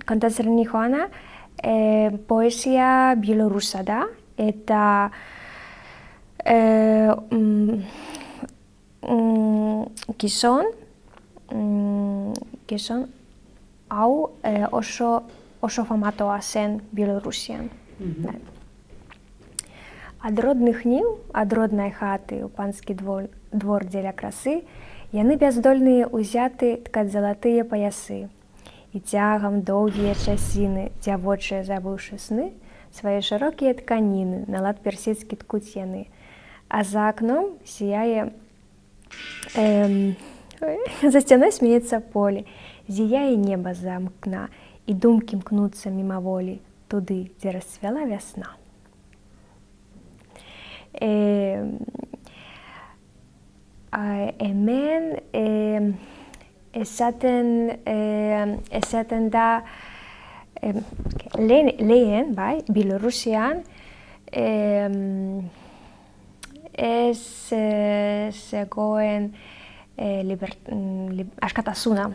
kontatzen nijoana, poesia bielorusa da, eta gizon hau oso famatoa zen Bielorusian. Ад родных ніў, ад роднай хаты ў панскі двор дзеля красы, яны бяздольныя ўзяты ткаць залатыя паясы. І цягам доўгія часіны, дзявочыя забыўшы сны, свае шырокія тканіны на лад персідскі ткуць яны. А за акном сіяе, за сцяной смеецца поле, зіяе неба з акна, і думкі мкнуцца мімаволі туды, дзе расцвяла вясна. Hemen esaten da lehen, bai, Bielorusian ez zegoen askatasuna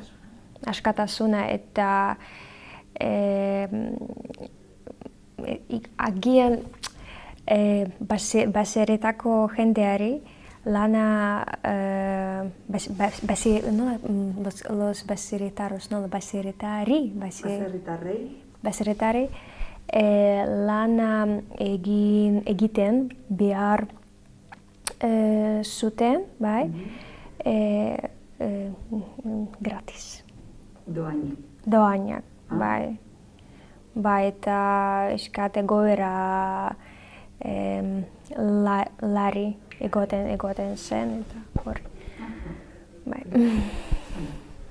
eta agian baseretako jendeari lana los baseretaros, no, baseretari lana egiten behar zuten, bai, gratis. Doainak, bai. Bai, eta eskate goera larri egoten zen, eta hori. Bai.